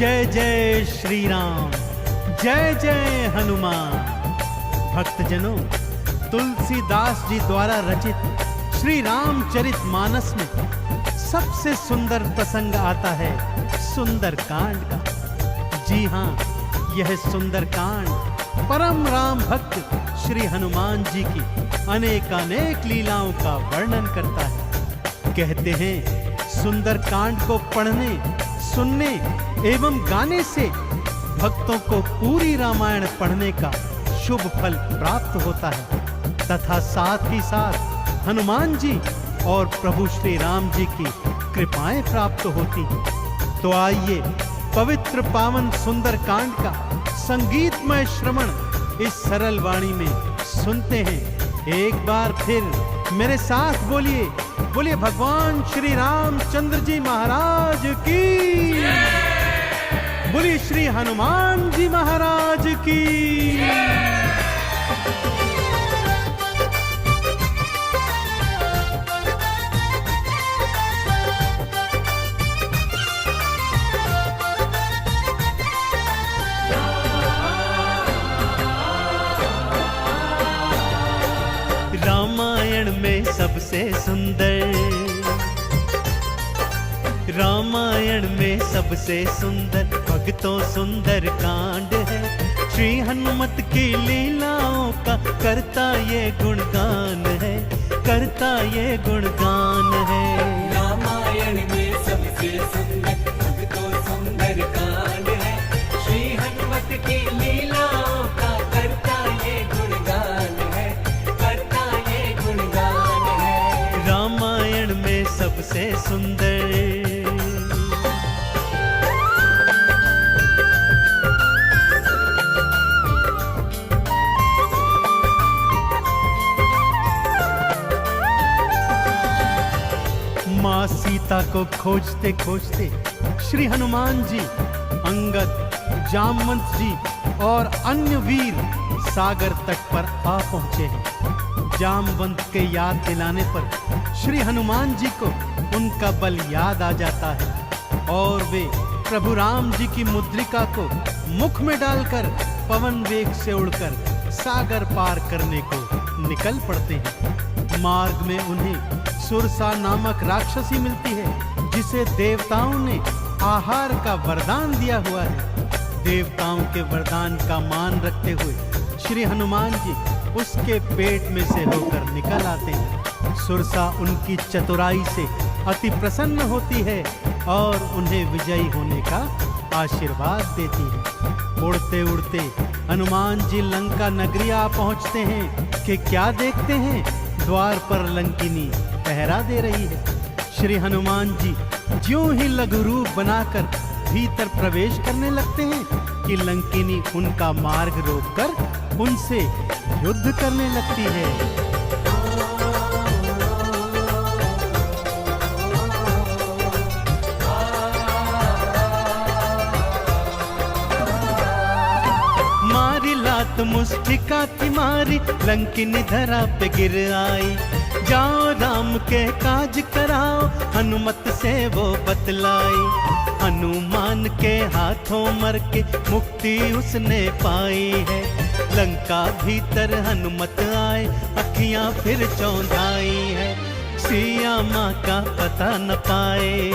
जय जय श्री राम, जय जय हनुमान। भक्तजनों, तुलसीदास जी द्वारा रचित श्री रामचरित मानस में सबसे सुंदर प्रसंग आता है सुंदर कांड का। जी हाँ, यह सुंदर कांड परम राम भक्त श्री हनुमान जी की अनेकानेक लीलाओं का वर्णन करता है। कहते हैं सुंदर कांड को पढ़ने, सुनने एवं गाने से भक्तों को पूरी रामायण पढ़ने का शुभ फल प्राप्त होता है तथा साथ ही साथ हनुमान जी और प्रभु श्री राम जी की कृपाएं प्राप्त होती हैं। तो आइए पवित्र पावन सुंदर कांड का संगीतमय श्रवण इस सरल वाणी में सुनते हैं। एक बार फिर मेरे साथ बोलिए, बोलिए भगवान श्री रामचंद्र जी महाराज की, बोलिए श्री हनुमान जी महाराज की। रामायण में सबसे सुंदर, रामायण में सबसे सुंदर भक्तों सुंदर कांड है। श्री हनुमत की लीलाओं का करता ये गुणगान है, करता ये गुणगान है। रामायण में सबसे सुंदर भक्तों सुंदर कांड है। श्री हनुमत की लीलाओं का करता ये गुणगान है, करता ये गुणगान है। रामायण में सबसे सुंदर। माँ सीता को खोजते खोजते श्री हनुमान जी, अंगद, जामवंत जी और अन्य वीर सागर तट पर आ पहुंचे हैं। जामवंत के याद दिलाने पर श्री हनुमान जी को उनका बल याद आ जाता है और वे प्रभु राम जी की मुद्रिका को मुख में डालकर पवन वेग से उड़कर सागर पार करने को निकल पड़ते हैं। मार्ग में उन्हें सुरसा नामक राक्षसी मिलती है जिसे देवताओं ने आहार का वरदान दिया हुआ है। देवताओं के वरदान का मान रखते हुए श्री हनुमान जी उसके पेट में से होकर निकल आते हैं। सुरसा उनकी चतुराई से अति प्रसन्न होती है और उन्हें विजयी होने का आशीर्वाद देती है। उड़ते उड़ते हनुमान जी लंका नगरी आ पहुंचते हैं कि क्या देखते हैं, द्वार पर लंकिनी पहरा दे रही है। श्री हनुमान जी ज्यों ही लघु रूप बनाकर भीतर प्रवेश करने लगते हैं कि लंकिनी उनका मार्ग रोककर उनसे युद्ध करने लगती है। मारी लात मुस्टिका की मारी, लंकिनी धरा पे गिर आई। जाओ राम के काज कराओ, हनुमत से वो बतलाई। हनुमान के हाथों मर के मुक्ति उसने पाई है। लंका भीतर हनुमत आए, अखियां फिर चौंधाई है। सिया माँ का पता न पाए,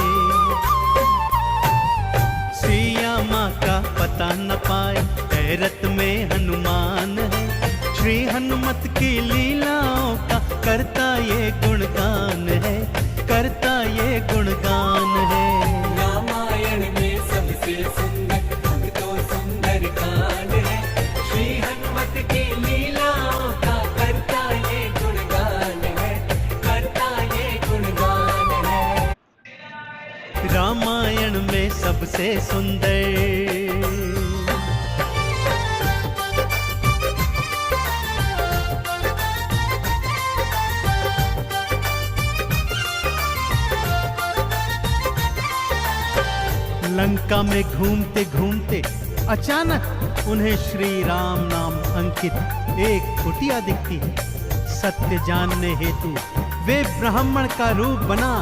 सिया माँ का पता न पाए। हैरत में हनुमान है, श्री हनुमत की लीलाओं का करता ये गुणगान है, करता ये गुणगान है। रामायण में सबसे सुंदर भक्तों सुंदर कांड है। श्री हनुमत की लीलाओं का करता ये गुणगान है, करता ये गुणगान है। रामायण में सबसे सुंदर। लंका में घूमते घूमते अचानक उन्हें श्री राम नाम अंकित एक कुटिया दिखती है। सत्य जानने हेतु वे ब्राह्मण का रूप बना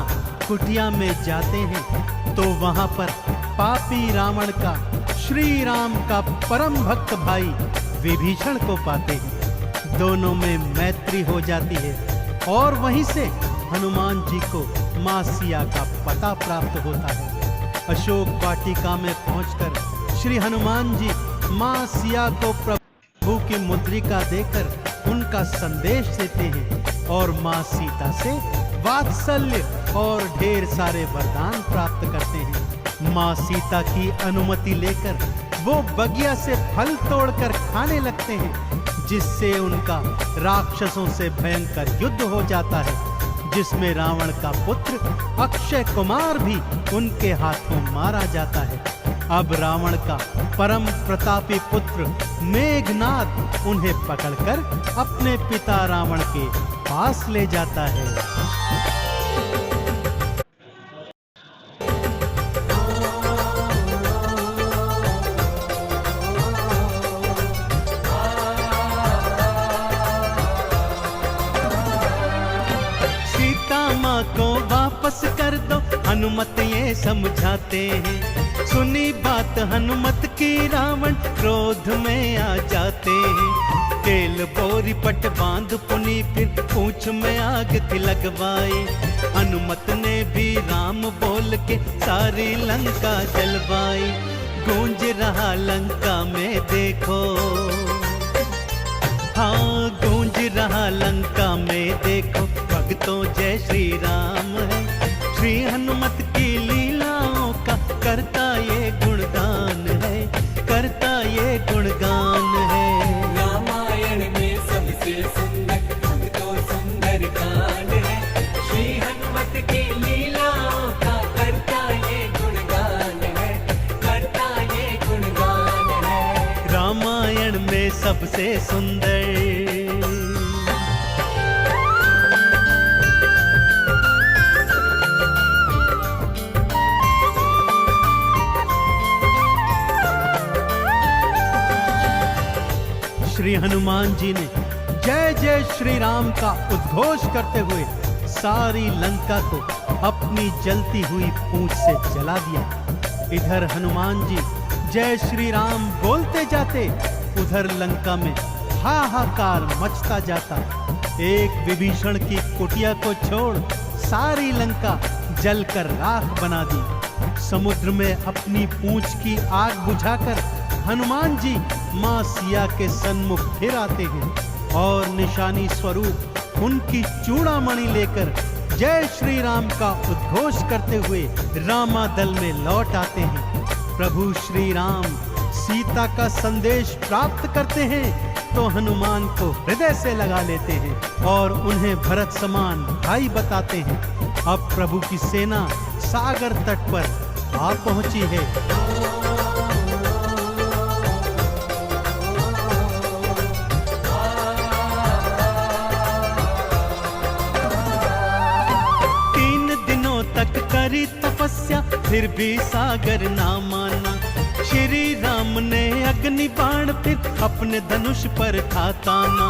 कुटिया में जाते हैं तो वहां पर पापी रावण का श्री राम का परम भक्त भाई विभीषण को पाते हैं। दोनों में मैत्री हो जाती है और वहीं से हनुमान जी को मां सिया का पता प्राप्त होता है। अशोक वाटिका में पहुंचकर श्री हनुमान जी मां सिया को प्रभु की मुद्रिका देकर उनका संदेश देते हैं और मां सीता से वात्सल्य और ढेर सारे वरदान प्राप्त करते हैं। मां सीता की अनुमति लेकर वो बगिया से फल तोड़कर खाने लगते हैं, जिससे उनका राक्षसों से भयंकर युद्ध हो जाता है, जिसमें रावण का पुत्र अक्षय कुमार भी उनके हाथों मारा जाता है। अब रावण का परम प्रतापी पुत्र मेघनाद उन्हें पकड़कर अपने पिता रावण के पास ले जाता है। को वापस कर दो हनुमत ये समझाते हैं। सुनी बात हनुमत की रावण क्रोध में आ जाते हैं। केल बोरी पट बांध पुनी फिर पूंछ में आग थी लगवाई। हनुमत ने भी राम बोल के सारी लंका जलवाई। गूंज रहा लंका में देखो, हाँ गूंज रहा लंका में देखो, भक्तों जय श्री राम है। श्री हनुमत की लीलाओं का करता ये गुणगान है, करता ये गुणगान है। रामायण में सबसे सुंदर भक्तों सुंदर कांड है। श्री हनुमत की लीलाओं का करता ये गुणगान है, करता ये गुणगान है। रामायण में सबसे सुंदर श्री हनुमान जी ने जय जय श्री राम का उद्घोष करते हुए सारी लंका को अपनी जलती हुई पूंछ से जला दिया। इधर हनुमान जी जय श्री राम बोलते जाते, उधर लंका में हाहाकार मचता जाता। एक विभीषण की कुटिया को छोड़ सारी लंका जलकर राख बना दी। समुद्र में अपनी पूंछ की आग बुझाकर हनुमान जी मां सिया के सन्मुख फिर आते हैं और निशानी स्वरूप उनकी चूड़ामणि लेकर जय श्री राम का उद्घोष करते हुए रामादल में लौट आते हैं। प्रभु श्री राम सीता का संदेश प्राप्त करते हैं तो हनुमान को हृदय से लगा लेते हैं और उन्हें भरत समान भाई बताते हैं। अब प्रभु की सेना सागर तट पर आ पहुंची है। तक करी तपस्या फिर भी सागर ना माना। श्री राम ने अग्नि बाण फिर अपने धनुष पर था ताना।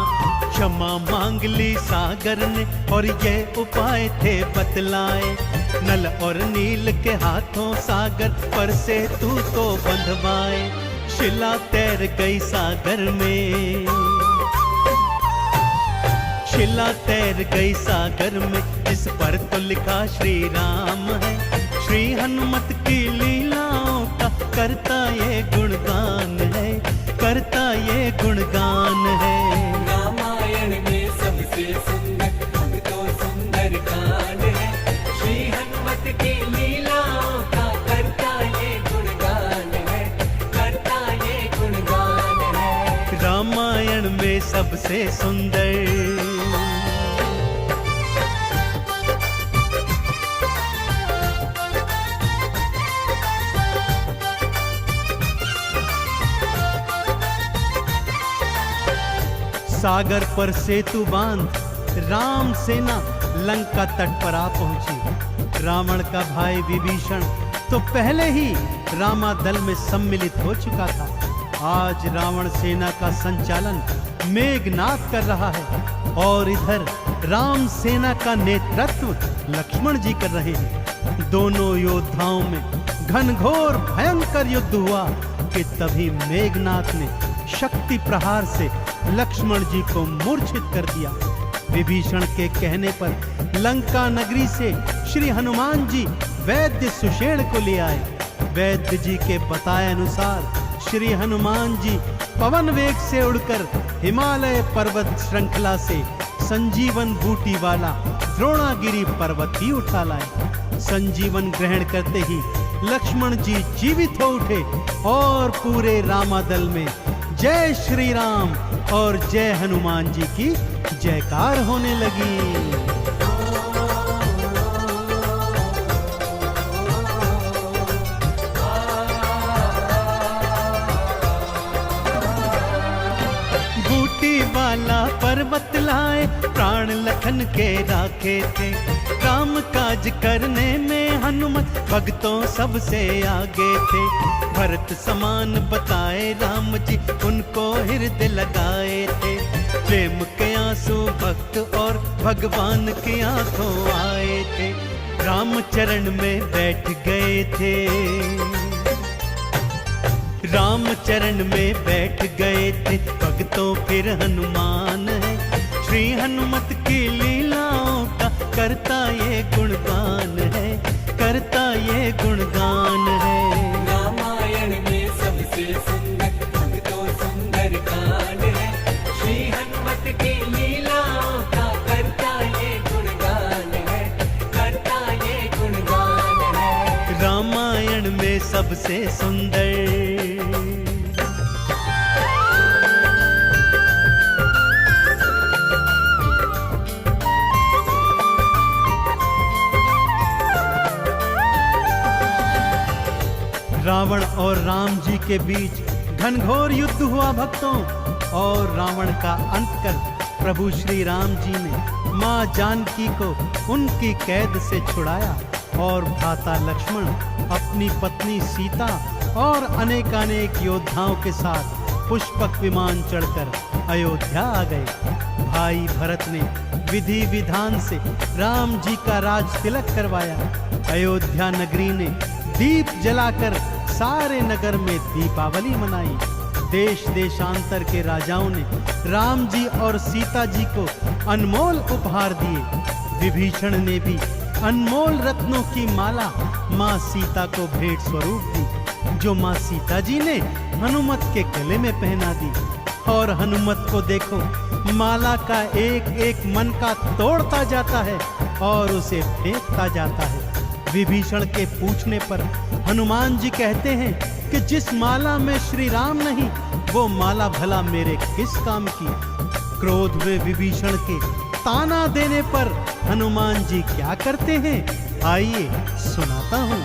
क्षमा मांग ली सागर ने और ये उपाय थे बतलाए। नल और नील के हाथों सागर पर से तू तो बंधवाए। शिला तैर गई सागर में, शिला तैर गई सागर में, इस पर तो लिखा श्री राम है। श्री हनुमत की लीलाओं का करता ये गुणगान है, करता ये गुणगान है। रामायण में सबसे सुंदर भक्तों सुंदर कांड है। श्री हनुमत की लीलाओं का करता ये गुणगान है, करता ये गुणगान है। रामायण में सबसे सुंदर सागर पर सेतु बांध राम सेना लंका तट पर आ पहुंची। रावण का भाई विभीषण तो पहले ही रामादल में सम्मिलित हो चुका था। आज रावण सेना का संचालन मेघनाद कर रहा है और इधर राम सेना का नेतृत्व लक्ष्मण जी कर रहे हैं। दोनों योद्धाओं में घनघोर भयंकर युद्ध हुआ कि तभी मेघनाथ ने शक्ति प्रहार से लक्ष्मण जी को मूर्छित कर दिया। विभीषण के कहने पर लंका नगरी से श्री हनुमान जी वैद्य सुषेण को ले आए। वैद्य जी के बताए अनुसार श्री हनुमान जी पवन वेग से उड़कर हिमालय पर्वत श्रृंखला से संजीवन बूटी वाला द्रोणागिरी पर्वत ही उठा लाए। संजीवन ग्रहण करते ही लक्ष्मण जी जीवित हो उठे और पूरे रामादल में जय श्री राम और जय हनुमान जी की जयकार होने लगी। वाला पर्वत लाए प्राण लखन के राखे थे। काम काज करने में हनुमत भक्तों सबसे आगे थे। भरत समान बताए राम जी उनको हृदय लगाए थे। प्रेम के आंसू भक्त और भगवान की आंखों आए थे। राम चरण में बैठ गए थे। राम चरण में बैठ गए थे भक्तों फिर हनुमान है। श्री हनुमत की लीलाओं का करता ये गुणगान है, करता ये गुणगान है। रामायण में सबसे सुंदर भक्तों सुंदर कांड है। श्री हनुमत की लीलाओं का करता ये गुणगान है, करता ये गुणगान है। रामायण में सबसे सुंदर रावण और राम जी के बीच घनघोर युद्ध हुआ भक्तों, और रावण का अंत कर प्रभु श्री राम जी ने मां जानकी को उनकी कैद से छुड़ाया और भ्राता लक्ष्मण अपनी पत्नी सीता और अनेकानेक योद्धाओं के साथ पुष्पक विमान चढ़कर अयोध्या आ गए। भाई भरत ने विधि विधान से राम जी का राज तिलक करवाया। अयोध्या नगरी ने दीप जलाकर सारे नगर में दीपावली मनाई। देश देशांतर के राजाओं ने राम जी और सीता जी को अनमोल उपहार दिए। विभीषण ने भी अनमोल रत्नों की माला मां सीता को भेंट स्वरूप दी, जो मां सीता जी ने हनुमत के गले में पहना दी। और हनुमत को देखो, माला का एक एक मन का तोड़ता जाता है और उसे फेंकता जाता है। विभीषण के पूछने पर हनुमान जी कहते हैं कि जिस माला में श्री राम नहीं, वो माला भला मेरे किस काम की। क्रोध में विभीषण के ताना देने पर हनुमान जी क्या करते हैं, आइए सुनाता हूँ।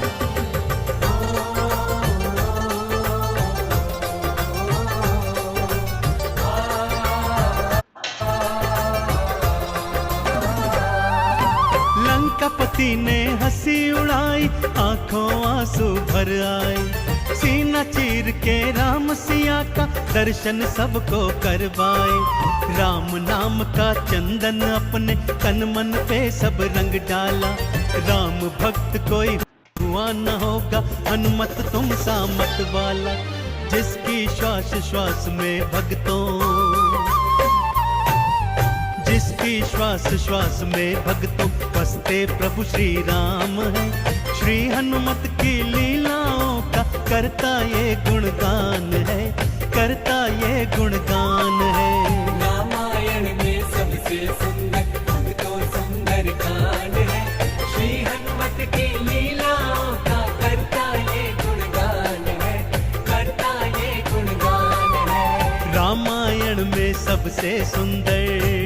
लंकापति ने हंसी उड़ाई, आंखों आंसू भर आए। सीना चीर के राम सिया का दर्शन सबको करवाए। राम नाम का चंदन अपने तन मन पे सब रंग डाला। राम भक्त कोई हुआ न होगा, हनुमत तुम सा मत वाला। जिसकी श्वास श्वास में भक्तों, जिसकी श्वास श्वास में भक्तों बसते प्रभु श्री राम है। श्री हनुमत की लीलाओं का करता ये गुणगान है, करता ये गुणगान है। रामायण में सबसे सुंदर भक्तों सुंदर कांड है। श्री हनुमत की लीलाओं का करता ये गुणगान है, करता ये गुणगान है। रामायण में सबसे सुंदर